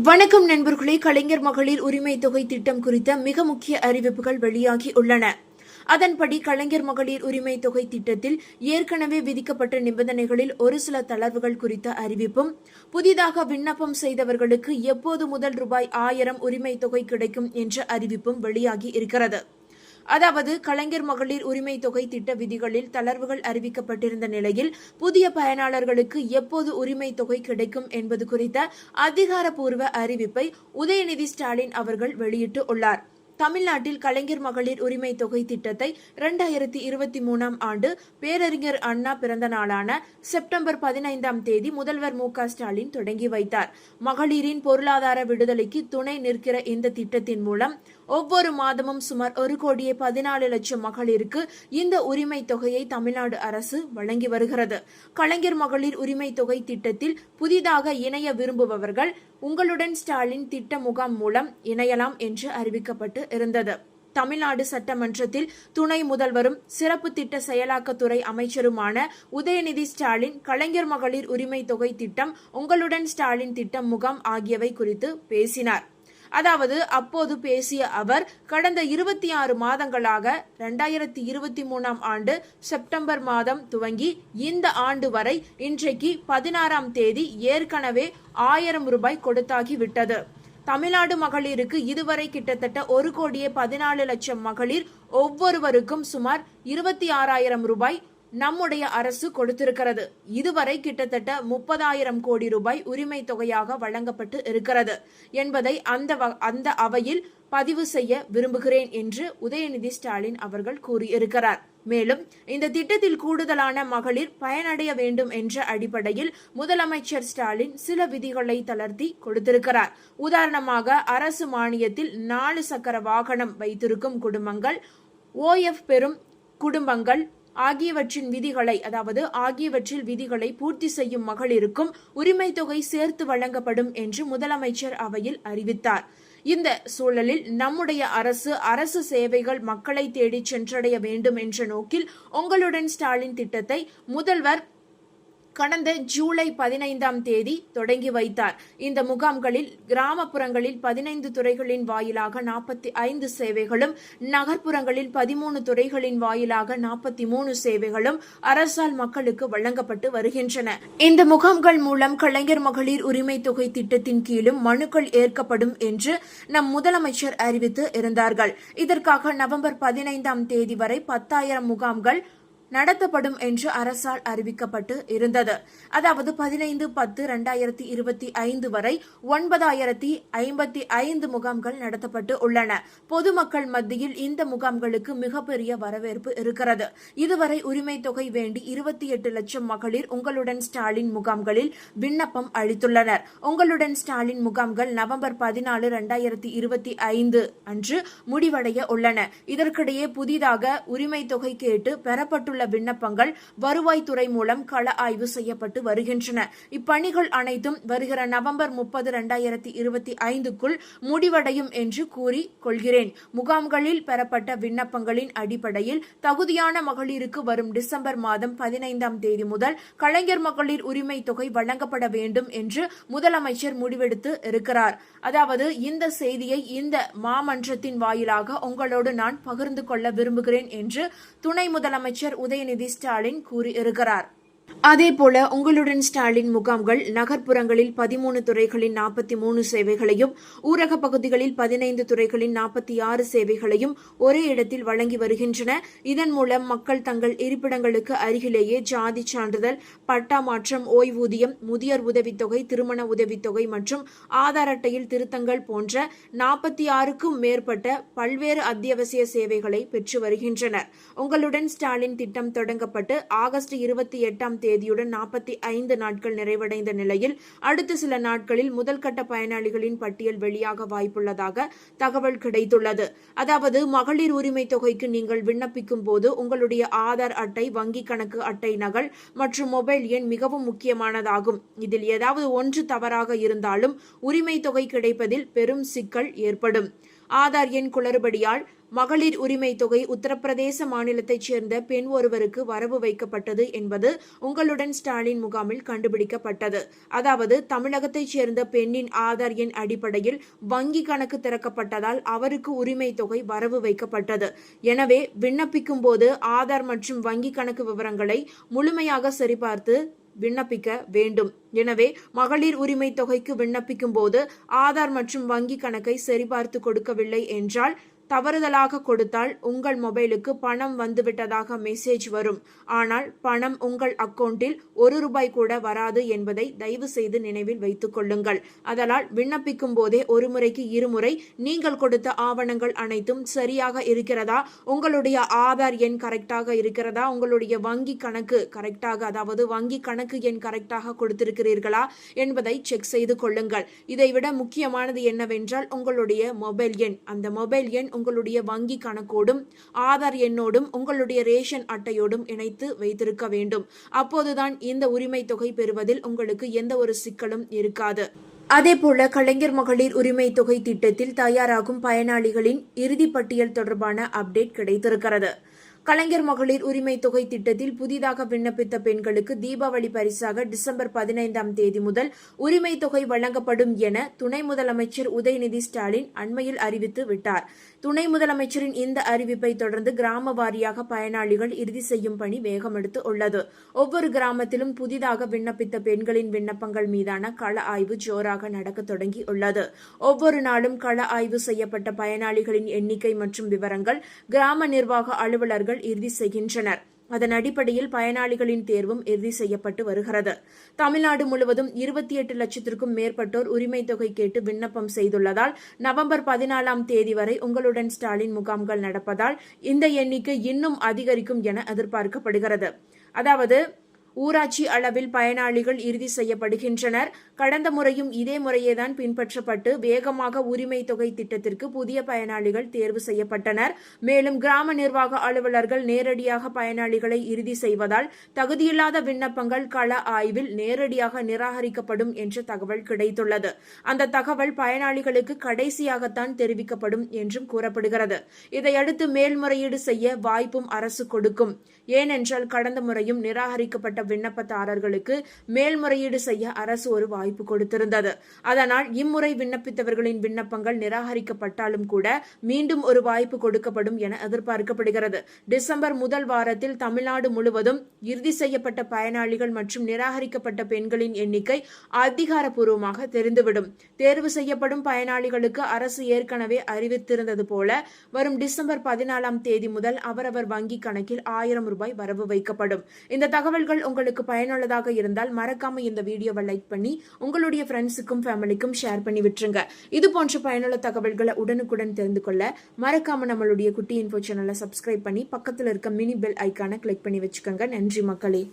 வணக்கம் நண்பர்களே. கலைஞர் மகளிர் உரிமை தொகை திட்டம் குறித்த மிக முக்கிய அறிவிப்புகள் வெளியாகி உள்ளன. அதன்படி கலைஞர் மகளிர் உரிமை தொகை திட்டத்தில் ஏற்கனவே விதிக்கப்பட்ட நிபந்தனைகளில் ஒரு சில தளர்வுகள் குறித்த அறிவிப்பும், புதிதாக விண்ணப்பம் செய்தவர்களுக்கு எப்போது முதல் ரூபாய் 1000 உரிமை தொகை கிடைக்கும் என்ற அறிவிப்பும் வெளியாகி இருக்கிறது. அதாவது கலைஞர் மகளிர் உரிமை தொகை திட்ட விதிகளில் தளர்வுகள் அறிவிக்கப்பட்டிருந்த நிலையில் புதிய பயனாளர்களுக்கு எப்போது உரிமை தொகை கிடைக்கும் என்பது குறித்த அதிகாரப்பூர்வ அறிவிப்பை உதயநிதி ஸ்டாலின் அவர்கள் வெளியிட்டு உள்ளார். தமிழ்நாட்டில் கலைஞர் மகளிர் உரிமை தொகை திட்டத்தை 2023ஆம் ஆண்டு பேரறிஞர் அண்ணா பிறந்த நாளான செப்டம்பர் 15ஆம் தேதி முதல்வர் மு.க.ஸ்டாலின் தொடங்கி வைத்தார். மகளிரின் பொருளாதார விடுதலைக்கு துணை நிற்கிற இந்த திட்டத்தின் மூலம் ஒவ்வொரு மாதமும் சுமார் 1,14,00,000 மகளிருக்கு இந்த உரிமை தொகையை தமிழ்நாடு அரசு வழங்கி வருகிறது. கலைஞர் மகளிர் உரிமை தொகை திட்டத்தில் புதிதாக இணைய விரும்புபவர்கள் உங்களுடன் ஸ்டாலின் திட்ட முகாம் மூலம் இணையலாம் என்று அறிவிக்கப்பட்டு இருந்தது. தமிழ்நாடு சட்டமன்றத்தில் துணை முதல்வரும் சிறப்பு திட்ட செயலாக்கத்துறை அமைச்சருமான உதயநிதி ஸ்டாலின் கலைஞர் மகளிர் உரிமை தொகை திட்டம், உங்களுடன் ஸ்டாலின் திட்டம் முகாம் ஆகியவை குறித்து பேசினார். அதாவது அப்போது பேசிய அவர், கடந்த 26 மாதங்களாக 2023ஆம் ஆண்டு செப்டம்பர் மாதம் துவங்கி இந்த ஆண்டு வரை இன்றைக்கு 16ஆம் தேதி ஏற்கனவே 1000 ரூபாய் கொடுத்தாகிவிட்டது. தமிழ்நாடு மகளிருக்கு இதுவரை கிட்டத்தட்ட 1,14,00,000 மகளிர் ஒவ்வொருவருக்கும் சுமார் 26,000 ரூபாய் நம்முடைய அரசு கொடுத்திருக்கிறது. இதுவரை கிட்டத்தட்ட 30,000 கோடி ரூபாய் உரிமை தொகையாக வழங்கப்பட்டு இருக்கிறது என்பதை அந்த அவையில் பதிவு செய்ய விரும்புகிறேன் என்று உதயநிதி ஸ்டாலின் அவர்கள் கூறியிருக்கிறார். மேலும் இந்த திட்டத்தில் கூடுதலான மகளிர் பயனடைய வேண்டும் என்ற அடிப்படையில் முதலமைச்சர் ஸ்டாலின் சில விதிகளை தளர்த்தி கொடுத்திருக்கிறார். உதாரணமாக, அரசு மானியத்தில் 4 சக்கர வாகனம் வைத்திருக்கும் குடும்பங்கள், ஓஎஃப் பெறும் குடும்பங்கள் ஆகியவற்றில் விதிகளை பூர்த்தி செய்யும் மகளிருக்கும் உரிமை தொகை சேர்த்து வழங்கப்படும் என்று முதலமைச்சர் அவையில் அறிவித்தார். இந்த சூழலில் நம்முடைய அரசு சேவைகள் மக்களை தேடி சென்றடைய வேண்டும் என்ற நோக்கில் உங்களுடன் ஸ்டாலின் திட்டத்தை முதல்வர் கடந்த ஜூலை 15ஆம் தேதி தொடங்கி வைத்தார். இந்த முகாம்களில் கிராமப்புறங்களில் 15 துறைகளின் வாயிலாக 45 சேவைகளும், நகர்ப்புறங்களில் 13 துறைகளின் வாயிலாக 43 சேவைகளும் அரசால் மக்களுக்கு வழங்கப்பட்டு வருகின்றன. இந்த முகாம்கள் மூலம் கலைஞர் மகளிர் உரிமை தொகை திட்டத்தின் கீழும் மனுக்கள் ஏற்கப்படும் என்று நம் முதலமைச்சர் அறிவித்து இருந்தார்கள். இதற்காக நவம்பர் 15ஆம் தேதி வரை 10,000 முகாம்கள் நடத்தப்படும் என்று அரசால் அறிவிக்கப்பட்டு இருந்தது. அதாவது 15/10/2025 வரை 9,055 முகாம்கள் நடத்தப்பட்டு உள்ளன. பொதுமக்கள் மத்தியில் இந்த முகாம்களுக்கு மிகப்பெரிய வரவேற்பு இருக்கிறது. இதுவரை உரிமை தொகை வேண்டி 28 லட்சம் மகளிர் உங்களுடன் ஸ்டாலின் முகாம்களில் விண்ணப்பம் அளித்துள்ளனர். உங்களுடன் ஸ்டாலின் முகாம்கள் நவம்பர் 14, 2025 அன்று முடிவடைய உள்ளன. இதற்கிடையே புதிதாக உரிமை தொகை கேட்டு பெறப்பட்டுள்ள விண்ணப்பங்கள் வருவாய்த்துறை மூலம் கள ஆய்வு செய்யப்பட்டு வருகின்றன. இப்பணிகள் அனைத்தும் வருகிற நவம்பர் 30, 2025க்குள் முடிவடையும் என்று கூறி கொள்கிறேன். முகாம்களில் பெறப்பட்ட விண்ணப்பங்களின் அடிப்படையில் தகுதியான மகளிருக்கு வரும் டிசம்பர் மாதம் 15ஆம் தேதி முதல் கலைஞர் மகளிர் உரிமை தொகை வழங்கப்பட வேண்டும் என்று முதலமைச்சர் முடிவெடுத்து இருக்கிறார். அதாவது இந்த செய்தியை இந்த மாமன்றத்தின் வாயிலாக உங்களோடு நான் பகிர்ந்து கொள்ள விரும்புகிறேன் என்று துணை முதலமைச்சர் உதயநிதி ஸ்டாலின் கூறியிருக்கிறார். அதேபோல உங்களுடன் ஸ்டாலின் முகாம்கள் நகர்ப்புறங்களில் 13 துறைகளின் 43 சேவைகளையும், ஊரக பகுதிகளில் 15 துறைகளின் 46 சேவைகளையும் ஒரே இடத்தில் வழங்கி வருகின்றன. இதன் மூலம் மக்கள் தங்கள் இருப்பிடங்களுக்கு அருகிலேயே ஜாதி சான்றிதழ், பட்டா மாற்றம், ஓய்வூதியம், முதியோர் உதவித்தொகை, திருமண உதவித்தொகை மற்றும் ஆதார் அட்டையில் திருத்தங்கள் போன்ற 46க்கும் மேற்பட்ட பல்வேறு அத்தியாவசிய சேவைகளை பெற்று வருகின்றனர். உங்களுடன் ஸ்டாலின் திட்டம் தொடங்கப்பட்டு ஆகஸ்ட் 28ஆம் தேதியுடன் 45 நாட்கள் நிறைவடைந்த நிலையில் அடுத்த சில நாட்களில் முதல்கட்ட பயனாளிகளின் பட்டியல் வெளியாக வாய்ப்புள்ளதாக தகவல் கிடைத்துள்ளது. அதாவது மகளிர் உரிமை தொகைக்கு நீங்கள் விண்ணப்பிக்கும் போது உங்களுடைய ஆதார் அட்டை, வங்கி கணக்கு அட்டை நகல் மற்றும் மொபைல் எண் மிகவும் முக்கியமானதாகும். இதில் ஏதாவது ஒன்று தவறாக இருந்தாலும் உரிமை தொகை கிடைப்பதில் பெரும் சிக்கல் ஏற்படும். ஆதார் எண் குளறுபடியால் மகளிர் உரிமை தொகை உத்தரப்பிரதேச மாநிலத்தைச் சேர்ந்த பெண் ஒருவருக்கு வரவு வைக்கப்பட்டது என்பது உங்களுடன் ஸ்டாலின் முகாமில் கண்டுபிடிக்கப்பட்டது. அதாவது தமிழகத்தைச் சேர்ந்த பெண்ணின் ஆதார் எண் அடிப்படையில் வங்கி கணக்கு திறக்கப்பட்டதால் அவருக்கு உரிமை தொகை வரவு வைக்கப்பட்டது. எனவே விண்ணப்பிக்கும் போது ஆதார் மற்றும் வங்கி கணக்கு விவரங்களை முழுமையாக சரிபார்த்து விண்ணப்பிக்க வேண்டும். எனவே மகளிர் உரிமை தொகைக்கு விண்ணப்பிக்கும் போது ஆதார் மற்றும் வங்கி கணக்கை சரிபார்த்து கொடுக்கவில்லை என்றால் தவறுதலாக கொடுத்தால் உங்கள் மொபைலுக்கு பணம் வந்துவிட்டதாக மெசேஜ் வரும். ஆனால் பணம் உங்கள் அக்கவுண்டில் ₹1 கூட வராது என்பதை தயவு செய்து நினைவில் வைத்துக் கொள்ளுங்கள். அதனால் விண்ணப்பிக்கும் போதே ஒரு முறைக்கு இருமுறை நீங்கள் கொடுத்த ஆவணங்கள் அனைத்தும் சரியாக இருக்கிறதா, உங்களுடைய ஆதார் எண் கரெக்டாக இருக்கிறதா, உங்களுடைய வங்கி கணக்கு கரெக்டாக, அதாவது வங்கி கணக்கு எண் கரெக்டாக கொடுத்திருக்கிறீர்களா என்பதை செக் செய்து கொள்ளுங்கள். இதைவிட முக்கியமானது என்னவென்றால் உங்களுடைய மொபைல் எண். அந்த மொபைல் எண் உங்களுடைய வங்கி கணக்கோடும் ஆதார் எண்ணோடும் உங்களுடைய ரேஷன் அட்டையோடும் இணைத்து வைத்திருக்க வேண்டும். அப்போதுதான் இந்த உரிமை தொகை பெறுவதில் உங்களுக்கு எந்த ஒரு சிக்கலும் இருக்காது. அதேபோல கலைஞர் மகளிர் உரிமை தொகை திட்டத்தில் தயாராகும் பயனாளிகளின் இறுதி பட்டியல் தொடர்பான அப்டேட் கிடைத்திருக்கிறது. கலைஞர் மகளிர் உரிமை தொகை திட்டத்தில் புதிதாக விண்ணப்பித்த பெண்களுக்கு தீபாவளி பரிசாக டிசம்பர் 15ஆம் தேதி முதல் உரிமை தொகை வழங்கப்படும் என துணை முதலமைச்சர் உதயநிதி ஸ்டாலின் அண்மையில் அறிவித்து விட்டார். துணை முதலமைச்சரின் இந்த அறிவிப்பை தொடர்ந்து கிராம வாரியாக பயனாளிகள் இறுதி செய்யும் பணி வேகமெடுத்து உள்ளது. ஒவ்வொரு கிராமத்திலும் புதிதாக விண்ணப்பித்த பெண்களின் விண்ணப்பங்கள் மீதான கள ஆய்வு ஜோராக நடக்க தொடங்கி உள்ளது. ஒவ்வொரு நாளும் கள ஆய்வு செய்யப்பட்ட பயனாளிகளின் எண்ணிக்கை மற்றும் விவரங்கள் கிராம நிர்வாக அலுவலர்கள் இறுதி செய்கின்றனர். அதன் அடிப்படையில் பயனாளிகளின் தேர்வும் இறுதி செய்யப்பட்டு வருகிறது. தமிழ்நாடு முழுவதும் 28 லட்சத்திற்கும் மேற்பட்டோர் உரிமை தொகை கேட்டு விண்ணப்பம் செய்துள்ளதால் நவம்பர் 14ஆம் தேதி வரை உங்களுடன் ஸ்டாலின் முகாம்கள் நடப்பதால் இந்த எண்ணிக்கை இன்னும் அதிகரிக்கும் என எதிர்பார்க்கப்படுகிறது. அதாவது ஊராட்சி அளவில் பயனாளிகள் இறுதி செய்யப்படுகின்றனர். கடந்த முறையும் இதே முறையேதான் பின்பற்றப்பட்டு வேகமாக உரிமை தொகை திட்டத்திற்கு புதிய பயனாளிகள் தேர்வு செய்யப்பட்டனர். மேலும் கிராம நிர்வாக அலுவலர்கள் நேரடியாக பயனாளிகளை இறுதி செய்வதால் தகுதியில்லாத விண்ணப்பங்கள் கள ஆய்வில் நேரடியாக நிராகரிக்கப்படும் என்ற தகவல் கிடைத்துள்ளது. அந்த தகவல் பயனாளிகளுக்கு கடைசியாகத்தான் தெரிவிக்கப்படும் என்றும் கூறப்படுகிறது. இதையடுத்து மேல்முறையீடு செய்ய வாய்ப்பும் அரசு கொடுக்கும். ஏனென்றால் கடந்த முறையும் நிராகரிக்கப்பட்ட விண்ணப்பதாரர்களுக்கு மேல்முறையீடு செய்ய அரசு ஒரு வாய்ப்பு கொடுத்திருந்தது. அதனால் இம்முறை விண்ணப்பித்தவர்களின் விண்ணப்பங்கள் நிராகரிக்கப்பட்டாலும் கூட மீண்டும் ஒரு வாய்ப்பு கொடுக்கப்படும் என எதிர்பார்க்கப்படுகிறது. டிசம்பர் முதல் வாரத்தில் தமிழ்நாடு முழுவதும் இறுதி செய்யப்பட்ட பயனாளிகள் மற்றும் நிராகரிக்கப்பட்ட பெண்களின் எண்ணிக்கை அதிகாரப்பூர்வமாக தெரிந்துவிடும். தேர்வு செய்யப்படும் பயனாளிகளுக்கு அரசு ஏற்கனவே அறிவித்திருந்தது போல வரும் டிசம்பர் 14ஆம் தேதி முதல் அவரவர் வங்கி கணக்கில் ₹1000 வரவு வைக்கப்படும். இந்த தகவல்கள் உங்களுக்கு பயனுள்ளதாக இருந்தால் மறக்காம இந்த வீடியோவை லைக் பண்ணி உங்களுடைய ஃப்ரெண்ட்ஸுக்கும் ஃபேமிலிக்கும் ஷேர் பண்ணி விட்டுருங்க. இது போன்ற பயனுள்ள தகவல்களை உடனுக்குடன் தெரிந்து கொள்ள மறக்காம நம்மளுடைய குட்டி இன்ஃபோ சேனலை சப்ஸ்கிரைப் பண்ணி பக்கத்தில் இருக்க மினி பெல் ஐக்கானை கிளிக் பண்ணி வச்சுக்கோங்க. நன்றி மக்களே.